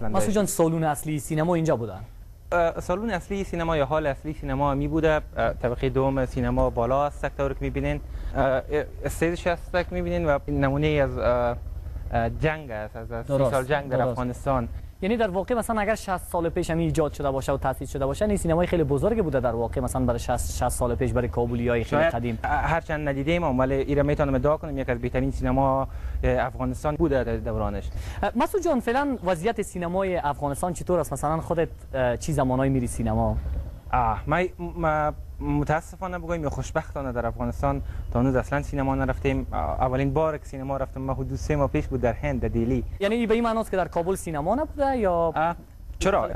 مسعود جان سالن اصلی سینما اینجا بودن؟ سالن اصلی سینما یا حال اصلی سینما می بوده. طبقه دوم سینما بالا است سکتور که می‌بینین، استیجش است که می‌بینین و نمونه از جنگ است، از 30 سال جنگ در افغانستان. یعنی در واقع مثلا اگر 60 سال پیش همین ایجاد شده باشه و تأسیس شده باشه، این سینمای خیلی بزرگی بوده در واقع، مثلا برای 60 سال پیش برای کابولیای خیلی قدیم. هرچند ندیدیم ولی ایران میتونم ادعا کنم یک از بهترین سینما افغانستان بوده در دورانش. مسعود جان فعلا وضعیت سینمای افغانستان چطور است؟ مثلا خودت چی زمانایی میری سینما؟ ما متاسفانه بگویم یا خوشبختانه در افغانستان تا هنوز اصلا سینما نرفتیم. اولین بار که سینما رفتم ما حدود 3 ماه پیش بود در هند، در دهلی. یعنی به این معنی است که در کابل سینما نبوده یا چرا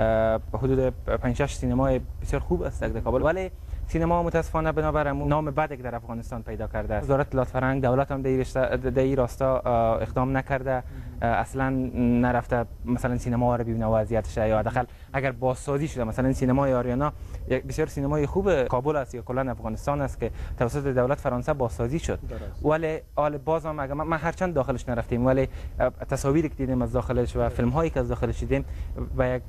حدود 5-6 سینمای بسیار خوب است در کابل، ولی سینما متاسفانه بنابر نام بدی که در افغانستان پیدا کرده است. وزارت اطلاعات فرهنگ دولت هم در این راستا اقدام نکرده، اصلا نرفته مثلا سینما رو ببینه وضعیتش، یا حداقل اگر بازسازی شده مثلا سینمای آریانا یک بسیار سینمای خوب کابل است یا کلا افغانستان است که توسط دولت فرانسه بازسازی شد، ولی حال بازم اگر من هرچند داخلش نرفتیم ولی تصاویری که دیدیم از داخلش و فیلم هایی که از داخلش دیدیم به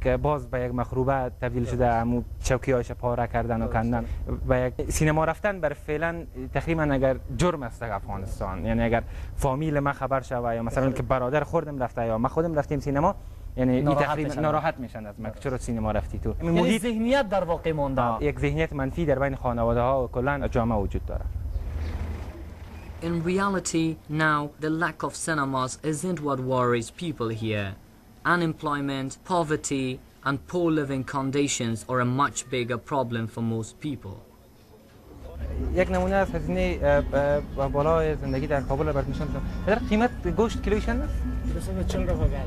یک مخروبه تبدیل شده، همو چوکی‌هاش پاره کردن و کندن. و یک سینما رفتن بر فعلا تقریبا اگر جرم است در افغانستان، یعنی اگر فامیل ما خبر شوه یا مثلا که برادر خوردم رفته یا ما خودم رفتیم سینما، یعنی این تقریبا ناراحت میشن از ما که چرا سینما رفتی تو. یعنی ذهنیت در واقع مونده، یک ذهنیت منفی در بین خانواده ها و کلا جامعه وجود داره. In reality, now the lack of cinemas isn't what worries people here. Unemployment, poverty and poor living conditions are a much bigger problem for most people. یک نمونه از هزینه بالای زندگی در کابل برات نشون میدم. قیمت گوشت کیلویش چند است؟ 40 روپیه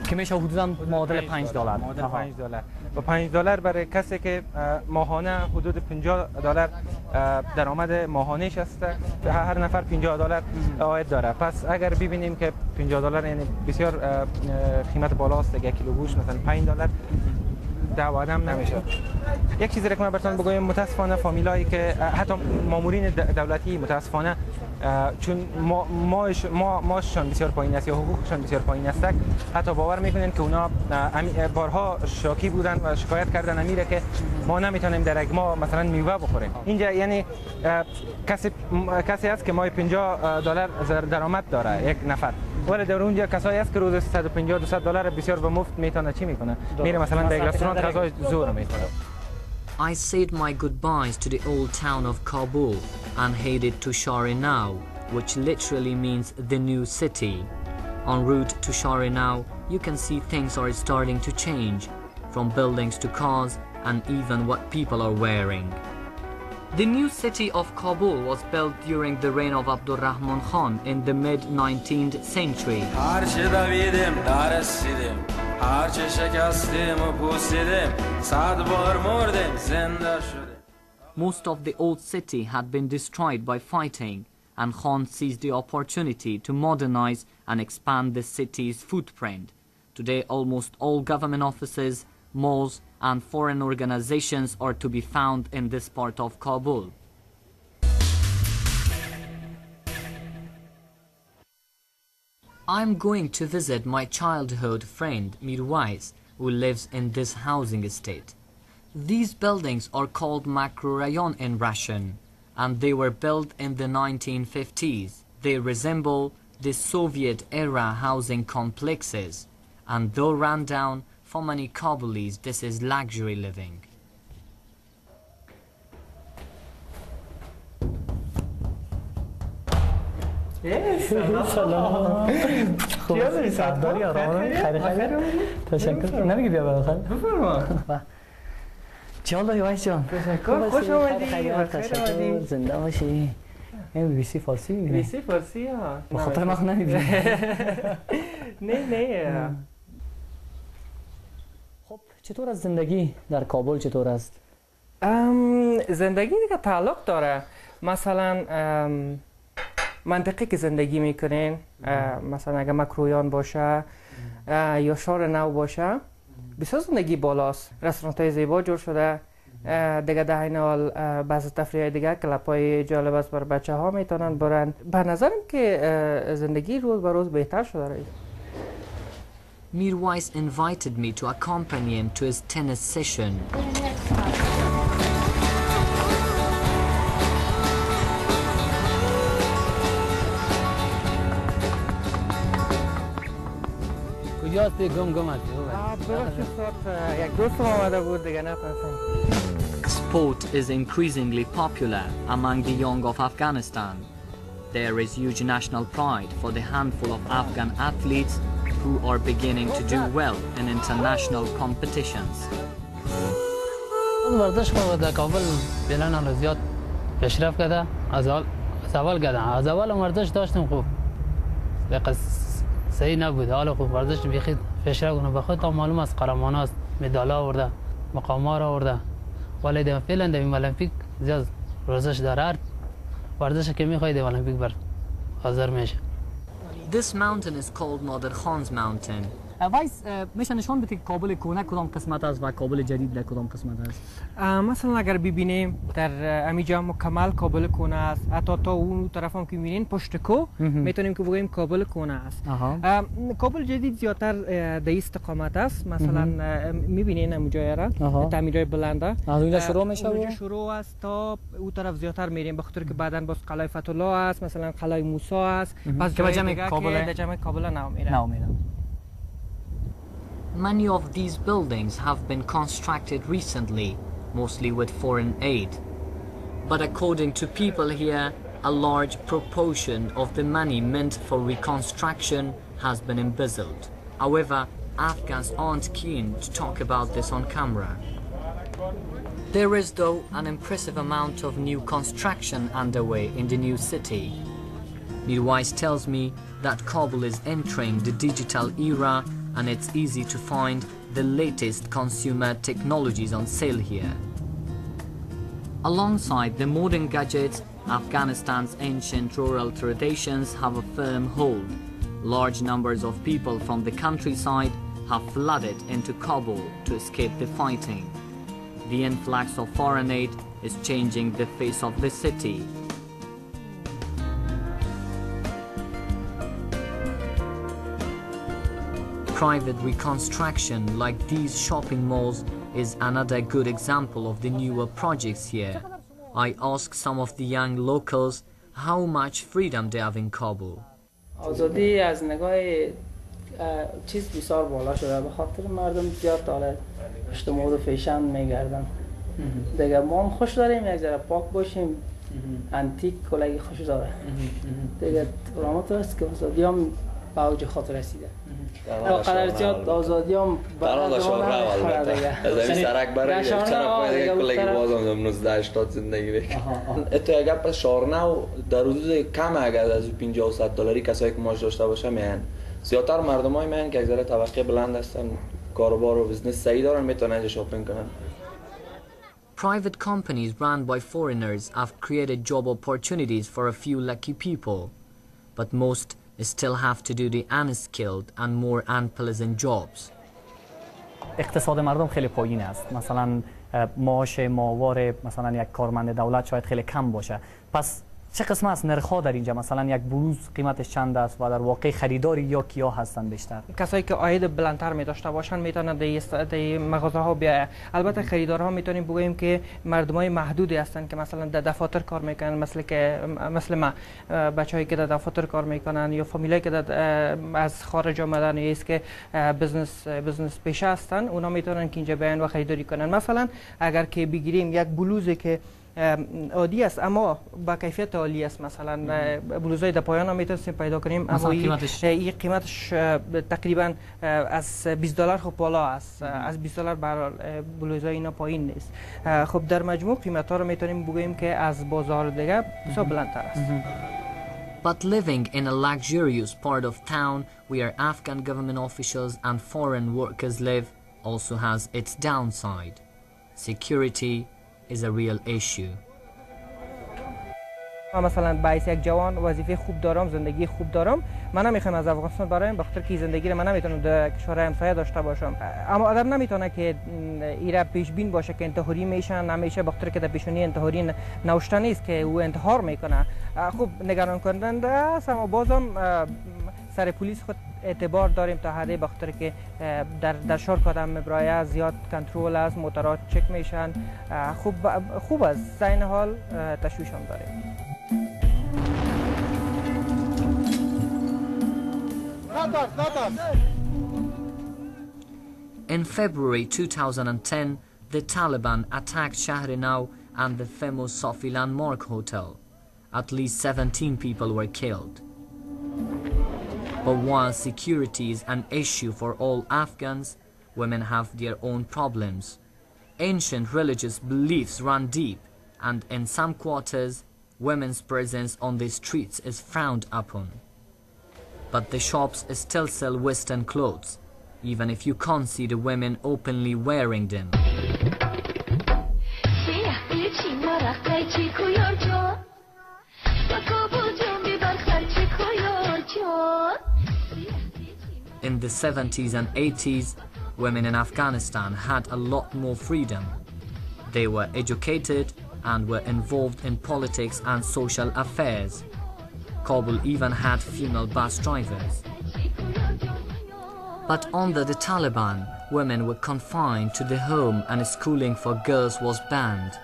که میشه حدوداً معادل $5. معادل $5 و $5 برای کسی که ماهانه حدود $50 درآمد ماهانه‌اش است، هر نفر $50 عاید داره. پس اگر ببینیم که $50 یعنی بسیار قیمت بالاست، یک کیلو گوشت مثلا $5 آدم نمیشه. یک چیزی که من براتون بگم، متاسفانه فامیلایی که حتی مامورین دولتی متاسفانه چون ماششان بسیار پایین است یا حقوقشان بسیار پایین است، حتی باور میکنن که اونا بارها شاکی بودن و شکایت کردن امیره که ما نمیتونیم در یک ماه مثلا میوه بخوریم. اینجا یعنی کسی است که ماهی $50 درآمد داره یک نفر، ولی در اونجا کسایی است که روز $150-200 بسیار به مفت میتونه چی میکنه، میره مثلا در رستوران غذای زور میخوره. I said my goodbyes to the old town of Kabul and headed to Sharinau, which literally means the new city. En route to Sharinau, you can see things are starting to change, from buildings to cars and even what people are wearing. The new city of Kabul was built during the reign of Abdurrahman Khan in the mid-19th century. Most of the old city had been destroyed by fighting, and Khan seized the opportunity to modernize and expand the city's footprint. Today, almost all government offices, malls, and foreign organizations are to be found in this part of Kabul. I'm going to visit my childhood friend Mirwais, who lives in this housing estate. These buildings are called makrorayon in Russian, and they were built in the 1950s. They resemble the Soviet-era housing complexes, and though run down, for many Kabulis this is luxury living. سلام. خوبی؟ سعداری آرام. خیلی تشکر. نمیگی بیا بالا. بفرما. چه حالی وایس جان؟ تشکر. خوش آمدی. تشکر. زنده باشی. این بیسی فارسی می‌بینی؟ بیسی فارسی ها. به خاطر ما نمی‌بینی. نه. خب چطور از زندگی در کابل چطور است؟ زندگی دیگه تعلق داره. مثلا منطقه که زندگی میکنین، مثلا اگه مکرویان باشه یا شار نو باشه، بسیار زندگی بالاست. رستورانت های زیبا جور شده دیگه، در این حال بعض تفریح دیگه کلپ های جالب است برای بچه ها میتونن برن. به نظرم که زندگی روز به روز بهتر شده رایی. Mirwais invited me to accompany him to his tennis session. Sport is increasingly popular among the young of Afghanistan. There is huge national pride for the handful of Afghan athletes who are beginning to do well in international competitions. ورزش در کابل بلند زیاد پیشرفت کرده. از اول ورزش داشتیم خوب. صحیح نبود. حالا خوب ورزش بیخی پیشرفت کنه. بخاطر تا معلوم است قهرماناست، مدال‌ها آورده، مقام‌ها آورده. ولی در فعلا در المپیک زیاد ورزش داره. ورزش که می‌خواد در المپیک بر حاضر میشه. This mountain is called Nader Khan's mountain. وایس میشه نشان بدید کابل کهنه کدام قسمت است و کابل جدید در کدام قسمت است؟ مثلا اگر ببینیم در امیجا مکمل کابل کهنه است، حتی تا اون طرف هم که می‌بینین پشت کو میتونیم که بگوییم کابل کهنه است. کابل جدید زیادتر در استقامت است. مثلا می‌بینین اونجا را تعمیرات بلنده از اونجا شروع میشه. اونجا شروع است تا اون طرف زیادتر میریم، به خاطر که بعداً باز قلعه فتح‌الله است، مثلا قلعه موسی است. پس که جمع کابل نمیره. Many of these buildings have been constructed recently, mostly with foreign aid. But according to people here, a large proportion of the money meant for reconstruction has been embezzled. However, Afghans aren't keen to talk about this on camera. There is, though, an impressive amount of new construction underway in the new city. Mirwais tells me that Kabul is entering the digital era and it's easy to find the latest consumer technologies on sale here. Alongside the modern gadgets, Afghanistan's ancient rural traditions have a firm hold. Large numbers of people from the countryside have flooded into Kabul to escape the fighting. The influx of foreign aid is changing the face of the city. Private reconstruction like these shopping malls is another good example of the newer projects here. I asked some of the young locals how much freedom they have in Kabul. آزادی از نگاه چیز بسیار بالا شده، به خاطر مردم زیاد حالا پشت مود و فیشن میگردن. دیگه ما هم خوش داریم یک ذره پاک باشیم، انتیک کلگی خوش داره. دیگه رامات است که آزادی هم به اوج خاطر رسیده. قدر زیاد آزادی هم برای شما دیگه از این سرک برای چرا باید کلگی بازم 1980 زندگی بکنم. تو اگر پس شارنو در حدود کم اگر از 50 و 100 دلاری کسایی که ماش داشته باشه میان. زیادتر مردمای میان که یک ذره طبقه بلند هستن، کاروبار و بزنس صحیح دارن، میتونن اینجا شاپینگ کنن. Private companies run by foreigners have created job opportunities for a few lucky people, but most still have to do the unskilled and more unpleasant jobs. اقتصاد مردم خیلی پایین است. مثلا معاش ماهواره مثلا یک کارمند دولت شاید خیلی کم باشه. پس چه قسم از نرخ‌ها در اینجا؟ مثلا یک بلوز قیمتش چند است و در واقع خریداری یا کیا هستن بیشتر؟ کسایی که عاید بلندتر می داشته باشن میتونن در مغازه ها بیاین. البته خریدارها میتونیم بگوییم که مردمای محدودی هستن که مثلا در دفاتر کار میکنن، مثل ما بچه‌ای که در دفاتر کار میکنن یا فامیلایی که از خارج آمدن یا است که بزنس پیشه هستن، اونا میتونن که اینجا بیاین و خریداری کنن. مثلا اگر که بگیریم یک بلوزی که عادی است اما با کیفیت عالی است، مثلا بلوزهای در پایان هم میتونیم پیدا کنیم، اما این قیمتش تقریبا از $20 خب بالا است. از $20 برای بلوزهای اینا پایین نیست. خب در مجموع قیمت ها رو میتونیم بگوییم که از بازار دیگه بسیار بلندتر است. But living in a luxurious part of town where Afghan government officials and foreign workers live also has its downside. Security is a real issue. مثلا باعث یک جوان وظیفه خوب دارم، زندگی خوب دارم، من نمیخوام از افغانستان برایم به خاطر که زندگی رو من نمیتونم در کشور همسایه داشته باشم. اما آدم نمیتونه که ایرا پیش بین باشه که انتحاری میشن، نمیشه به خاطر که در پیشونی انتحاری نوشته نیست که او انتحار میکنه. خوب نگران کننده است، اما بازم سر پلیس خود اعتبار داریم تا حدی بخاطر که در شورت آدم مبرایه زیاد کنترل است، موتورات چک میشن، خوب است. در این حال تشویش هم داریم. In February 2010, the Taliban attacked Shahrinau and the famous Sofi Landmark Hotel. At least 17 people were killed. But while security is an issue for all Afghans, women have their own problems. Ancient religious beliefs run deep, and in some quarters, women's presence on the streets is frowned upon. But the shops still sell Western clothes, even if you can't see the women openly wearing them. In the 70s and 80s, women in Afghanistan had a lot more freedom. They were educated and were involved in politics and social affairs. Kabul even had female bus drivers. But under the Taliban, women were confined to the home and schooling for girls was banned.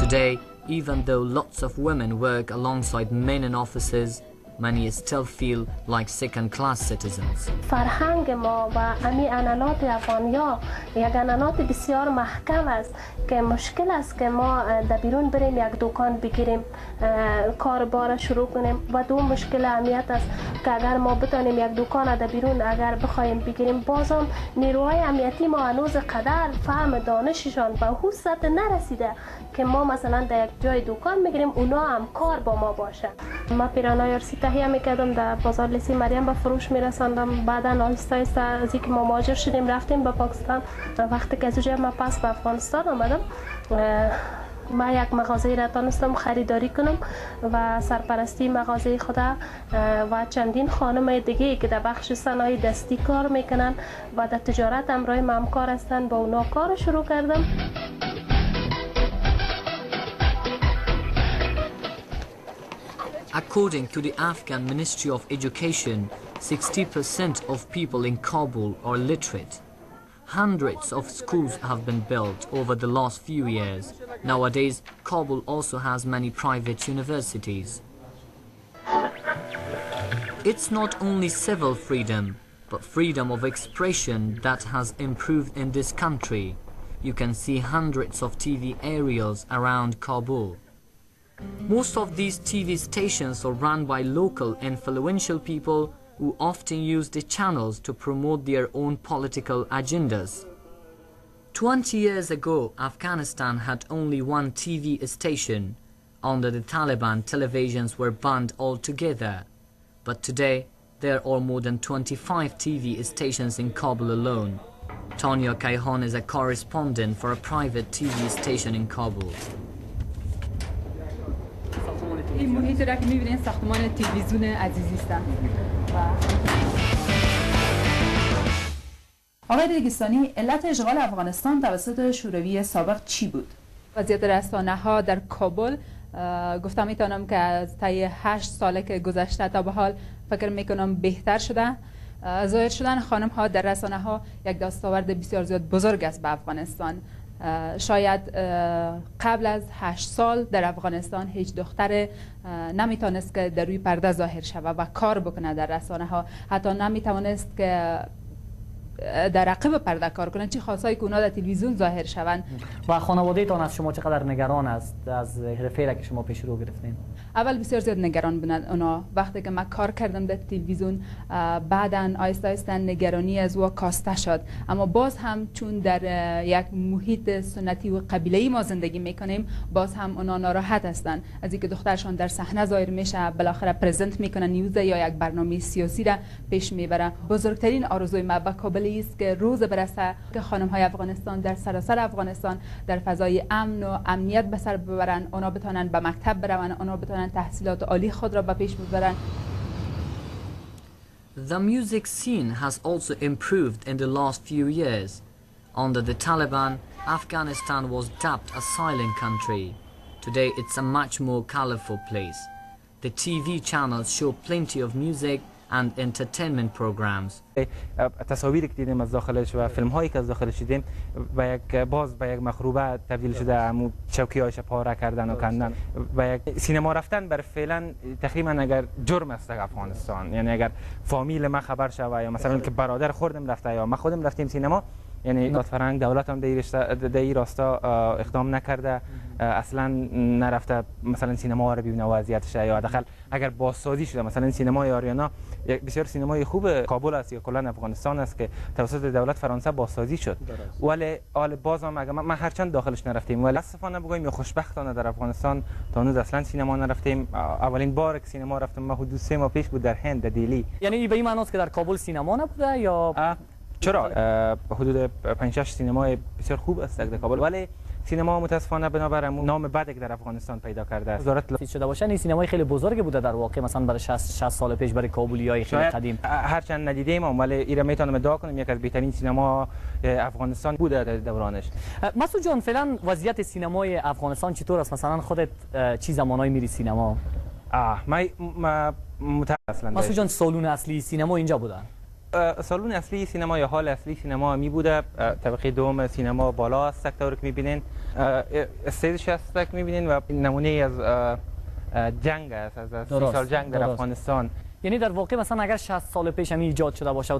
Today, even though lots of women work alongside men in offices, many still feel like second-class citizens. فرهنگ ما و امی عنعنات افغانیا یک عنعنات بسیار محکم است که مشکل است که ما در بیرون بریم یک دکان بگیریم، کار بار شروع کنیم و دو مشکل اهمیت است که اگر ما بتانیم یک دکان در بیرون اگر بخوایم بگیریم، بازم نیروهای امنیتی ما هنوز قدر فهم دانششان به اون سطح نرسیده که ما مثلا در یک جای دکان میگیریم اونا هم کار با ما باشه. ما پیرانای ارسی تهیه میکردم، در بازار لسی مریم به فروش میرساندم. بعدا آهسته آهسته از اینکه ما مهاجر شدیم رفتیم به پاکستان. وقتی که از اونجا ما پس به افغانستان آمدم، ما یک مغازه را تانستم خریداری کنم و سرپرستی مغازه خدا و چندین خانم دیگه که در بخش صنایع دستی کار میکنن و در تجارت همراه ما همکار هستن، با اونا کار شروع کردم. According to the Afghan Ministry of Education, 60% of people in Kabul are literate. Hundreds of schools have been built over the last few years. Nowadays, Kabul also has many private universities. It's not only civil freedom, but freedom of expression that has improved in this country. You can see hundreds of TV aerials around Kabul. Most of these TV stations are run by local influential people who often use the channels to promote their own political agendas. 20 years ago, Afghanistan had only one TV station. Under the Taliban, televisions were banned altogether. But today, there are more than 25 TV stations in Kabul alone. Tanya Kaihan is a correspondent for a private TV station in Kabul. این محیط را که می‌بینید ساختمان تلویزیون عزیزی است. آقای ریگستانی، علت اشغال افغانستان توسط شوروی سابق چی بود؟ وضعیت رسانه‌ها در کابل گفتم میتونم که از طی 8 ساله که گذشته تا به حال فکر میکنم بهتر شده. ظاهر شدن خانم‌ها در رسانه‌ها یک دستاورد بسیار زیاد بزرگ است به افغانستان. شاید قبل از 8 سال در افغانستان هیچ دختر نمیتونست که در روی پرده ظاهر شود و کار بکنه در رسانه ها، حتی نمیتونست که در عقب پرده کار کنن، چه خاصایی که اونا در تلویزیون ظاهر شوند. و خانواده‌تان از شما چقدر نگران است از حرفی که شما پیش رو گرفتین؟ اول بسیار زیاد نگران بودن اونا. وقتی که من کار کردم در تلویزیون، بعداً آهسته آهسته نگرانی از او کاسته شد، اما باز هم چون در یک محیط سنتی و قبیله‌ای ما زندگی میکنیم، باز هم اونا ناراحت هستند از اینکه دخترشان در صحنه ظاهر میشه، بالاخره پرزنت میکنه نیوز یا یک برنامه سیاسی را پیش میبره. بزرگترین آرزوی من به کابل است که روز برسه که خانم‌های افغانستان در سراسر افغانستان در فضای امن و امنیت به سر ببرن، اونا بتونن به مکتب برون، اونا بتونن تحصیلات عالی خود را به پیش ببرن. The music scene has also improved in the last few years. Under the Taliban, Afghanistan was dubbed a silent country. Today it's a much more colorful place. The TV channels show plenty of music and entertainment programs. تصاویری که دیدیم از داخلش و فیلم هایی که از داخلش دیدیم به یک مخروبه تبدیل شده، همون چوکی‌هاش پاره کردن و کندن و یک سینما رفتن بر فعلا تقریبا اگر جرم است در افغانستان. یعنی اگر فامیل ما خبر شوه یا مثلا که برادر خوردم رفته یا ما خودم رفتیم سینما، یعنی دادفرنگ دولت هم در این راستا اقدام نکرده، اصلا نرفته مثلا سینما رو ببینه وضعیتش، یا حداقل اگر بازسازی شده مثلا سینمای آریانا بسیار سینمای خوب کابل است یا کلا افغانستان است که توسط دولت فرانسه بازسازی شد، ولی حال بازم اگر ما هرچند داخلش نرفتیم ولی متاسفانه بگویم یا خوشبختانه در افغانستان تا هنوز اصلا سینما نرفتیم. اولین بار که سینما رفتم ما حدود 3 ماه پیش بود در هند، در دیلی. یعنی به این معنی است که در کابل سینما نبوده یا چرا؟ حدود 5-6 سینمای بسیار خوب است در کابل، ولی سینما متاسفانه بنابر نام بدی که در افغانستان پیدا کرده است وزارت شده باشه. این سینمای خیلی بزرگی بوده در واقع، مثلا برای 60 سال پیش برای کابلیای خیلی قدیم. هرچند ندیدیم ولی ایرا میتونم ادعا کنم یک از بهترین سینما افغانستان بوده در دورانش. مسعود جان، فعلا وضعیت سینمای افغانستان چطور است؟ مثلا خودت چی زمانایی میری سینما؟ ما متأسفانه مسعود جان، سالن اصلی سینما اینجا بوده؟ سالن اصلی سینما یا حال اصلی سینما می بوده طبقه دوم سینما بالا است سکتور که میبینین، استیجش است که میبینین و نمونه از جنگ است، از 30 سال جنگ در افغانستان. یعنی در واقع مثلا اگر 60 سال پیش هم ایجاد شده باشه و